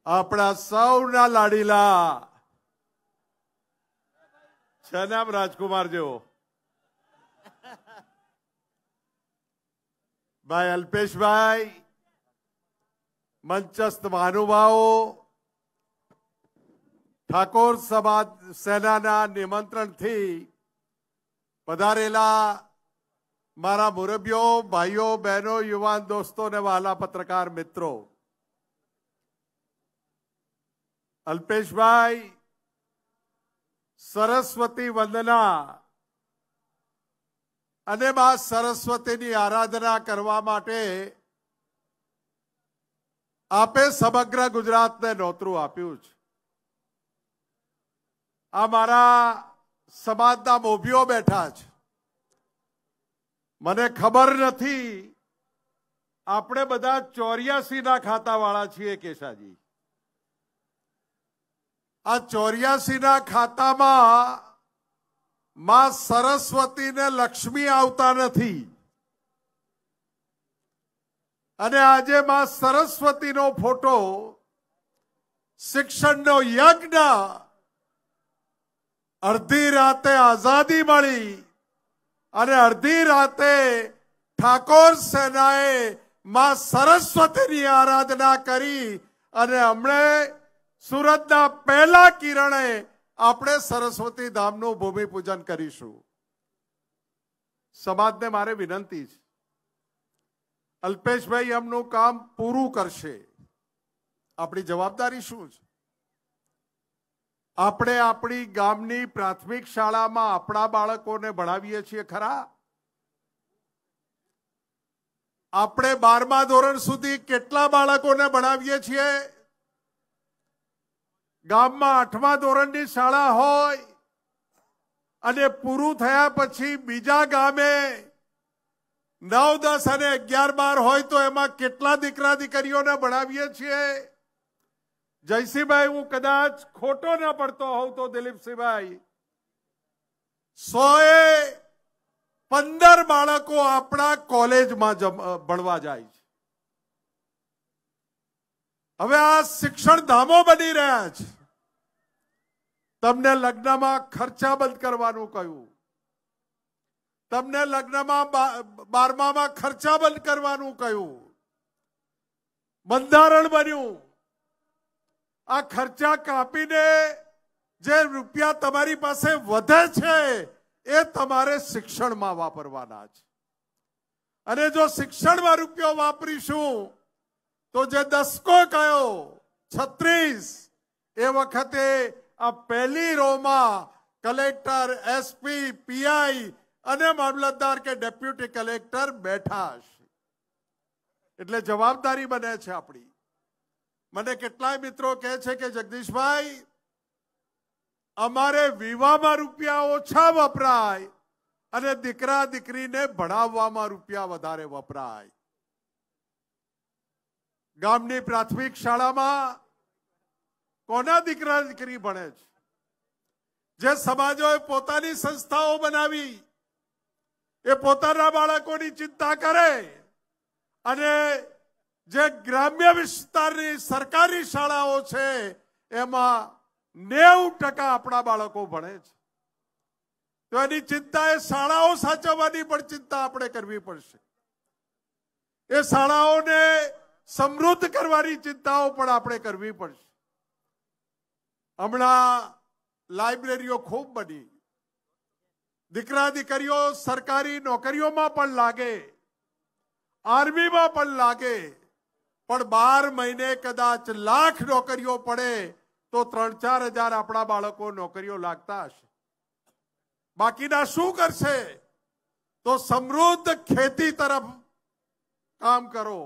આપણા સૌના લાડીલા છે નામ રાજકુમાર જેવો ભાઈ અલ્પેશભાઈ, મંચસ્થ મહાનુભાવો, ઠાકોર સમાજ સેનાના નિમંત્રણથી પધારેલા મારા મુરબ્બીઓ, ભાઈઓ, બહેનો, યુવાન દોસ્તો ને વહાલા પત્રકાર મિત્રો, અલ્પેશભાઈ સરસ્વતી વંદના અને મા સરસ્વતીની આરાધના કરવા માટે આપે સમગ્ર ગુજરાતને નોતરું આપ્યું છે. આ મારા સમાજના મોભીઓ બેઠા છે. મને ખબર નથી આપણે બધા 84 ના ખાતા વાળા છીએ કેશાજી. આ 84 ના ખાતામાં માં સરસ્વતી ને લક્ષ્મી આવતા નથી અને આજે માં સરસ્વતીનો ફોટો શિક્ષણનો યજ્ઞ અડધી રાતે આઝાદી મળી અને અડધી રાતે ઠાકોર સેનાએ માં સરસ્વતીની આરાધના કરી અને હમણે સુરતના પહેલા કિરણે આપણે સરસ્વતી ધામનું ભૂમિપૂજન કરીશું. સમાજને મારે વિનંતી છે, અલ્પેશભાઈ એમનું કામ પૂરું કરશે. આપણી જવાબદારી શું છે? આપણે આપણી ગામની પ્રાથમિક શાળામાં આપણા બાળકોને ભણાવીએ છીએ ખરા? આપણે 12મા ધોરણ સુધી કેટલા બાળકોને ભણાવીએ છીએ? ગામમાં 8મા ધોરણની શાળા હોય અને પૂરું થયા પછી બીજા ગામે 9, 10 અને 11, 12 હોય તો એમાં કેટલા દીકરા દીકરીઓને ભણાવીએ છીએ? જયસિંહભાઈ, હું કદાચ ખોટો ન પડતો હોઉં તો દિલીપસિંહભાઈ, 115 બાળકો આપણા કોલેજમાં ભણવા જાય છે. હવે આ શિક્ષણ ધામો બની રહ્યા છે. તમને લગ્નમાં ખર્ચા બંધ કરવાનું કહ્યું, તમને લગ્નમાં 12મામાં ખર્ચા બંધ કરવાનું કહ્યું, બંધારણ બન્યું. આ ખર્ચા કાપીને જે રૂપિયા તમારી પાસે વધે છે એ તમારે શિક્ષણમાં વાપરવાના છે. અને જો શિક્ષણમાં રૂપિયો વાપરીશું તો જે દસકો કયો 36, એ વખતે આ પહેલી રોમાં કલેક્ટર, એસપી, પીઆઈ અને મામલતદાર કે ડેપ્યુટી કલેક્ટર બેઠા હશે. એટલે જવાબદારી બને છે આપણી. મને કેટલાય મિત્રો કહે છે કે જગદીશભાઈ, અમારે વિવાહમાં રૂપિયા ઓછા વપરાય અને દીકરા દીકરીને ભણાવવામાં રૂપિયા વધારે વપરાય. ગામની પ્રાથમિક શાળામાં કોના દીકરા દીકરી ભણે છે? જે સમાજોએ પોતાની સંસ્થાઓ બનાવી એ પોતાના બાળકોની ચિંતા કરે અને જે ગ્રામ્ય વિસ્તારની સરકારી શાળાઓ છે એમાં 90% આપણા બાળકો ભણે છે. તો એની ચિંતા, એ શાળાઓ સાચવવાની પણ ચિંતા આપણે કરવી પડશે. એ શાળાઓને સમૃદ્ધ કરવાની ચિંતાઓ પણ આપણે કરવી પડશે. હમણાં લાઇબ્રેરીઓ ખૂબ બની. દીકરા દીકરીઓ સરકારી નોકરીઓમાં પણ લાગે, આર્મીમાં પણ લાગે, પણ 12 મહિને કદાચ લાખ નોકરીઓ પડે તો 3-4 હજાર આપણા બાળકો નોકરીઓ લાગતા હશે. બાકીના શું કરશે? તો સમૃદ્ધ ખેતી તરફ કામ કરો,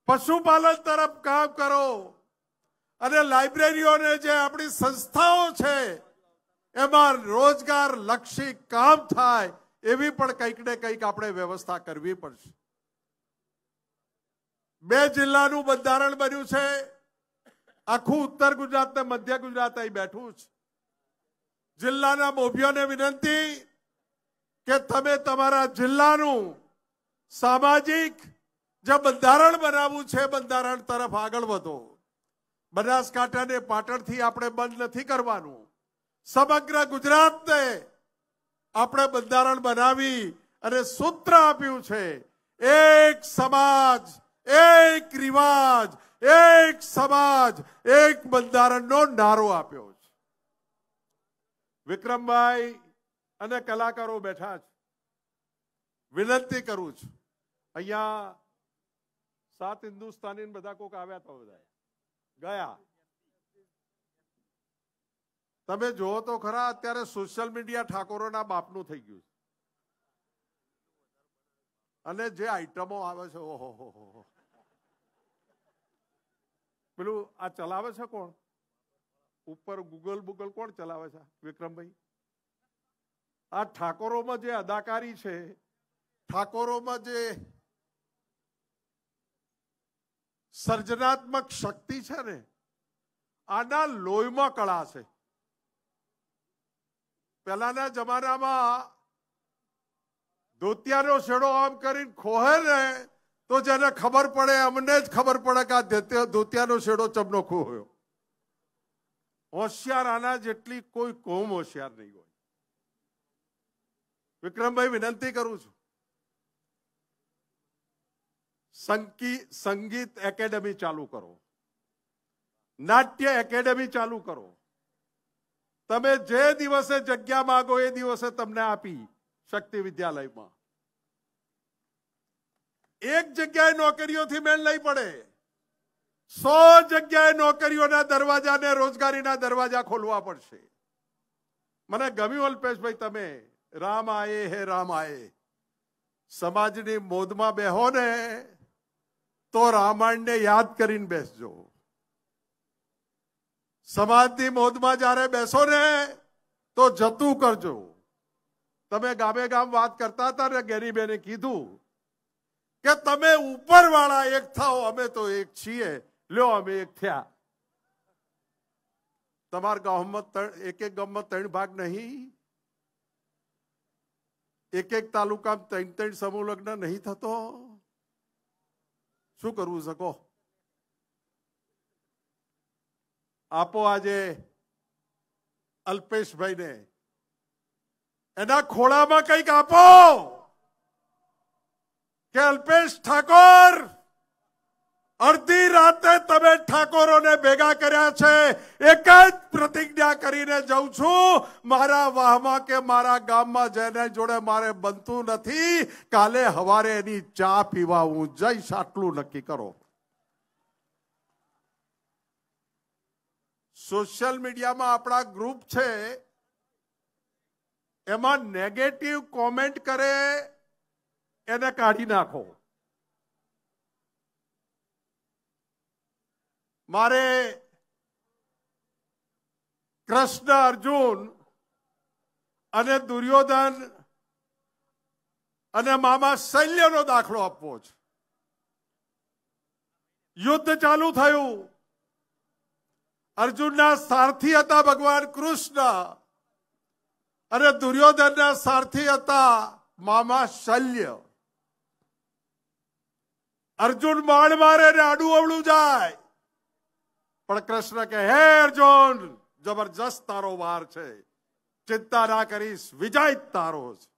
પશુપાલન તરફ કામ કરો અને લાઇબ્રેરીઓને જે આપણી સંસ્થાઓ છે એમાં રોજગાર લક્ષી કામ થાય એવી પણ કંઈક ને કંઈક આપણે વ્યવસ્થા કરવી પડશે. 2 જિલ્લાનું બંધારણ બન્યું છે. આખું ઉત્તર ગુજરાત ને મધ્ય ગુજરાત અહીં બેઠું છે. જિલ્લાના મોભીઓને વિનંતી કે તમે તમારા જિલ્લાનું સામાજિક જે બંધારણ બનાવવું છે બંધારણ તરફ આગળ વધો. બનાસકાંઠાને પાટણથી આપણે બંધ નથી કરવાનું. સમગ્ર ગુજરાતને આપણે બંધારણ બનાવી અને સૂત્ર આપ્યું છે, એક સમાજ એક રિવાજ, એક સમાજ એક બંધારણનો નારો આપ્યો છે. વિક્રમભાઈ અને કલાકારો બેઠા છે. વિનંતી કરું છું, અહીંયા 7 હિન્દુસ્તાની બધા કોક આવ્યા તો બધા ગયા. તમે જુઓ તો ખરા, અત્યારે સોશિયલ મીડિયા ઠાકોરોના બાપનું થઈ ગયું છે. અને જે આઈટમો આવે છે, ઓહો, પેલું આ ચલાવે છે કોણ? ઉપર ગૂગલ કોણ ચલાવે છે? વિક્રમભાઈ. આ ઠાકોરોમાં જે અદાકારી છે, ઠાકોરોમાં જે સર્જનાત્મક શક્તિ છે ને, આના લોહીમાં કળા છે. પહેલાના જમાનામાં ધોતિયાનો છેડો આમ કરીને ખોહે ને તો જેને ખબર પડે, અમને જ ખબર પડે કે આ ધોતિયાનો છેડો ચમનો ખોહ્યો. હોશિયાર આના જેટલી કોઈ કોમ હોશિયાર નહીં હોય. વિક્રમભાઈ, વિનંતી કરું છું, સંગીત એકેડેમી ચાલુ કરો, નાટ્ય એકેડેમી ચાલુ કરો. તમે જે દિવસે જગ્યા માંગો એ દિવસે તમને આપી. શક્તિ વિદ્યાલયમાં એક જગ્યાએ નોકરીઓથી મેળ નહીં પડે. 100 જગ્યાએ નોકરીઓના દરવાજા ને રોજગારીના દરવાજા ખોલવા પડશે. મને ગમ્યું અલ્પેશભાઈ, તમે રામ આયે હે રામ આયે. સમાજની મોદમાં બેહો ને તો રામાયણને યાદ કરીને બેસજો. સમાજની મોદમાં જ્યારે બેસો ને તો જતું કરજો. તમે ગામે ગામ વાત કરતા હતા ને, ગેરીબેને કીધું કે તમે ઉપરવાળા એક થાઓ, અમે તો એક છીએ. લ્યો, અમે એક થયા. તમારા ગામમાં એક ગામમાં 3 ભાગ નહીં, એક તાલુકામાં 3 સમૂહ લગ્ન નહીં થતો. શું કરવું શકો? આપો આજે અલ્પેશભાઈને, એના ખોળામાં કંઈક આપો કે અલ્પેશ ઠાકોર, અડધી રાતે તમે ઠાકોરોને ભેગા કર્યા છે. એક જ પ્રતિજ્ઞા કરીને જઉં છું, મારા વાહમાં કે મારા ગામમાં જેને જોડે મારે બનતું નથી, કાલે હવારે એની ચા પીવા હું જઈશ. આટલું નક્કી કરો. સોશિયલ મીડિયામાં આપણા ગ્રુપ છે, એમાં નેગેટિવ કોમેન્ટ કરે એને કાઢી નાખો. મારે કૃષ્ણ, અર્જુન અને દુર્યોધન અને મામા શલ્યનો દાખલો આપવો છે. યુદ્ધ ચાલુ થયું. અર્જુનના સારથી હતા ભગવાન કૃષ્ણ અને દુર્યોધનના સારથી હતા મામા શલ્ય. અર્જુન બાણ મારે ને આડું અવળું જાય, પણ કૃષ્ણ કહે, હે અર્જુન, જબરજસ્ત તારો વાર છે, ચિંતા ના કરીશ, વિજય તારો છે.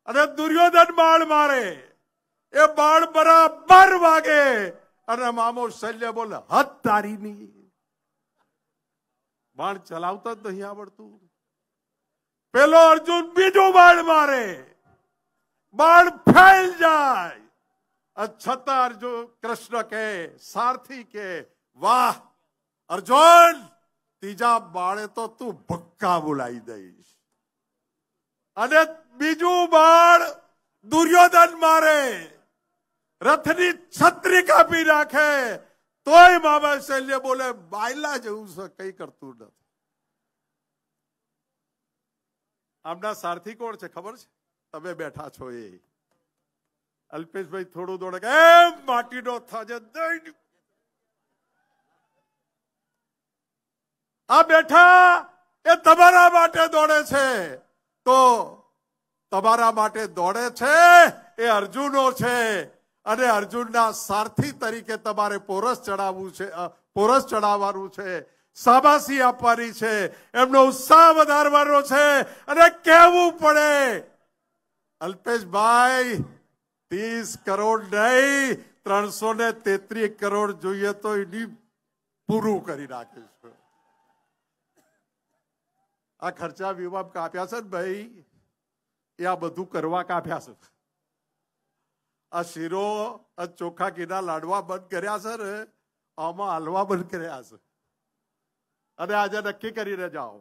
અને દુર્યોધન બાણ મારે, એ બાણ બરાબર વાગે અને મામો શલ્ય બોલે, હદ તારીની. બાણ ચલાવતા જ નહીં આવડતું. પેલો અર્જુન બીજું બાણ મારે, બાણ ફેલ જાય. છતાં અર્જુન કૃષ્ણ કે, સારથી કે, વાહ અર્જુન, ત્રીજા બાળે તો તું ભક્કા બોલાવી દઈશ. અને બીજું બાળ દુર્યોધન મારે, રથની છત્રી કાપી નાખે, તોય મામા શલ્ય બોલે, બાયલા જેવું છે, કઈ કરતું નથી. આમના સારથી કોણ છે ખબર છે? તમે બેઠા છો એ. અલ્પેશભાઈ થોડું દોડે, એમ માટીનો થાજે દઈ. આ બેઠા એ તમારા માટે દોડે છે. તો તમારા માટે દોડે છે એ અર્જુનો છે. અને અર્જુનના સારથી તરીકે તમારે પોરસ ચડાવવાનું છે, શાબાશી આપવાની છે, એમનો ઉત્સાહ વધારવાનો છે અને કહેવું પડે અલ્પેશભાઈ 30 કરોડ નહીં 333 કરોડ જોઈએ તો એની પૂરું કરી નાખીશું. આ ખર્ચા વિભાગ કાપ્યા છે ને ભાઈ, એ આ બધું કરવા કાપ્યા છે. આ શીરો ચોખા ઘીના લાડવા બંધ કર્યા છે ને, આમાં હલવા બંધ કર્યા છે. અને આજે નક્કી કરીને જાઓ,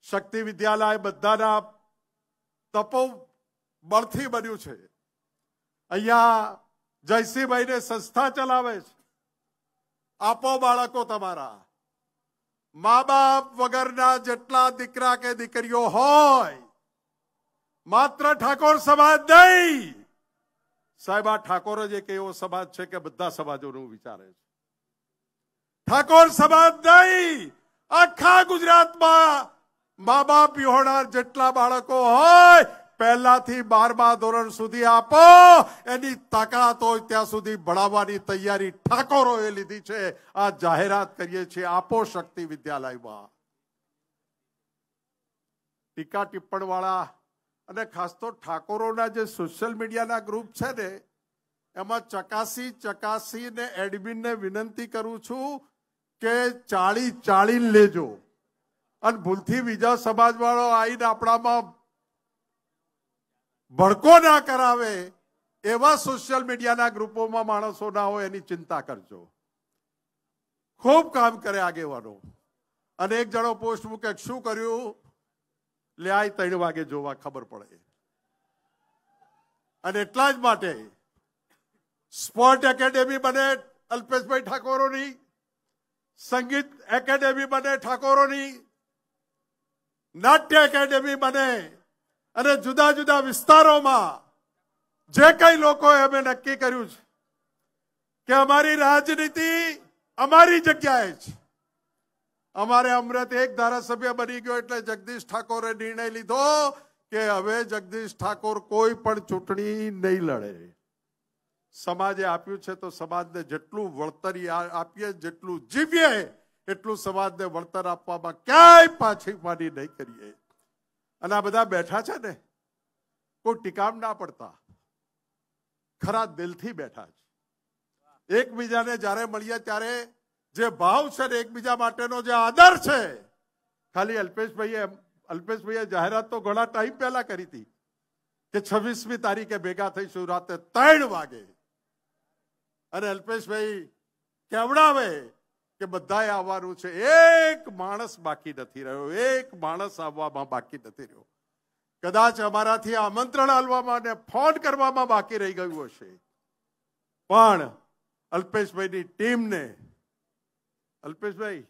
શક્તિ વિદ્યાલય બધાના તપો બળથી બન્યું છે. અહીંયા જયસિંહભાઈને સંસ્થા ચલાવે છે. આપો બાળકો તમારા, મા બાપ વગરના જેટલા દીકરા કે દીકરીઓ હોય, માત્ર ઠાકોર સમાજ નહીં સાહેબ, આ ઠાકોર જ એક એવો સમાજ છે કે બધા સમાજોનું વિચારે છે. ઠાકોર સમાજ નહીં, આખા ગુજરાતમાં મા બાપ વિહોણા જેટલા બાળકો હોય, પહેલાથી 12મા ધોરણ સુધી આપો, એની તાકાત હોય ત્યાં સુધી ભણાવવાની તૈયારી ઠાકોરોએ લીધી છે. આ જાહેરાત કરીએ છીએ આપો શક્તિ વિદ્યાલયમાં. ટીકા ટિપ્પણ વાળા અને ખાસ તો ઠાકોરોના જે સોશિયલ મીડિયાના ગ્રુપ છે ને, એમાં ચકાસીને એડમિનને વિનંતી કરું છું કે ચાળી લેજો, અને ભૂલથી બીજા સમાજ વાળો આવીને આપણામાં ભડકો ના કરાવે એવા સોશિયલ મીડિયાના ગ્રુપોમાં માણસો ના હોય એની ચિંતા કરજો. ખૂબ કામ કરે આગેવાનો. અને એક જણો પોસ્ટ મૂકે શું કર્યું, લે આ 3 વાગે જોવા ખબર પડે. અને એટલા જ માટે સ્પોર્ટ એકેડેમી બને અલ્પેશભાઈ ઠાકોરોની, સંગીત એકેડેમી બને ઠાકોરોની, નાટ્ય એકેડેમી બને, અને જુદા જુદા વિસ્તારોમાં જે કઈ લોકોએ અમે નક્કી કર્યું છે કે અમારી રાજનીતિ અમારી જગ્યાએ છે. અમારે અમૃત એક ધારાસભ્ય બની ગયો એટલે જગદીશ ઠાકોરે નિર્ણય લીધો કે હવે જગદીશ ઠાકોર કોઈ પણ ચૂંટણી નહીં લડે. સમાજે આપ્યું છે તો સમાજને જેટલું વળતર આપીએ, જેટલું જીવીએ એટલું સમાજને વળતર આપવામાં ક્યાંય પાછીપાની નહીં કરીએ. અને આ બધા બેઠા છે ને, કોઈ ટીકામ ના પડતા, ખરા દિલથી બેઠા છે. એકબીજાને જ્યારે મળીએ ત્યારે જે ભાવ છે ને, એકબીજા માટેનો જે આદર છે, ખાલી અલ્પેશભાઈએ જાહેરાત તો ઘણા ટાઈમ પહેલા કરી હતી કે 26મી તારીખે ભેગા થઈશું રાતે 3 વાગે. અને અલ્પેશભાઈ કેવડાવે કે બધાએ આવવાનું છે. એક માણસ બાકી નથી રહ્યો, એક માણસ આવવામાં બાકી નથી રહ્યો. કદાચ અમારાથી આમંત્રણ આલવામાં અને ફોન કરવામાં બાકી રહી ગયું હશે, પણ અલ્પેશભાઈની ટીમને, અલ્પેશભાઈ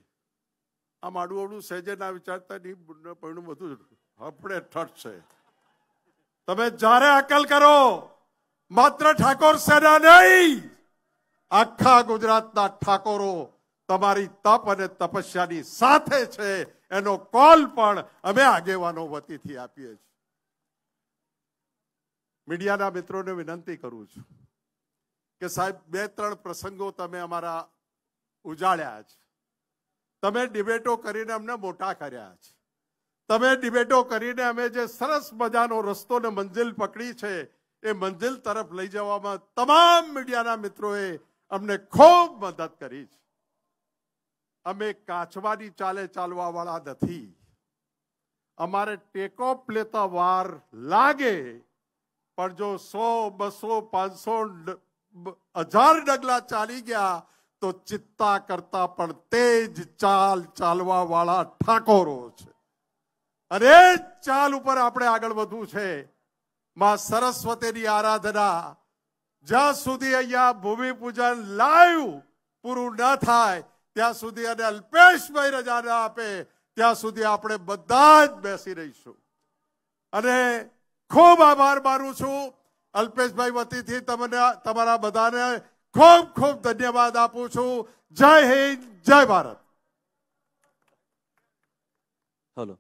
આ માડું અવડું સહેજે ના વિચારતા નહીં, પણ બધું આપણે ઠઠ છે. તમે જ્યારે અકલ કરો, માત્ર ઠાકોર સેના નહીં, આખા ગુજરાતના ઠાકોરો તમારી તપ અને તપસ્યાની સાથે છે, એનો કોલ પણ અમે આગેવાનો વતીથી આપીએ છીએ. મીડિયાના મિત્રોને વિનંતી કરું છું કે સાહેબ 2-3 પ્રસંગો તમે અમારા ઉજાળ્યા છે. તમે ડિબેટો કરીને અમને મોટા કર્યા છે. તમે ડિબેટો કરીને અમે જે સરસ મજાનો રસ્તો ને મંજિલ પકડી છે, એ મંજિલ તરફ લઈ જવામાં તમામ મીડિયાના મિત્રોએ અમને ખૂબ મદદ કરી છે. અમે કાચવાની ચાલે ચાલવા વાળા નથી. અમારે ટેકો લેતા વાર લાગે, પણ જો 100, 200, 500, 1000 ડગલા ચાલી ગયા તો ચિત્તા કરતા પણ તેજ ચાલવા વાળા ઠાકોરો છે. અને એ ચાલ ઉપર આપણે આગળ વધવું છે. માં સરસ્વતીની આરાધના જ્યાં સુધી અહીંયા ભૂમિપૂજન લાઈવ પૂરું ન થાય ત્યાં સુધી, અને અલ્પેશભાઈ રજા ના આપે ત્યાં સુધી આપણે બધા જ બેસી રહીશું. અને ખૂબ આભાર માનું છું અલ્પેશભાઈ વતીથી તમારા બધાને ખૂબ ખૂબ ધન્યવાદ આપું છું. જય હિન્દ, જય ભારત. હલો.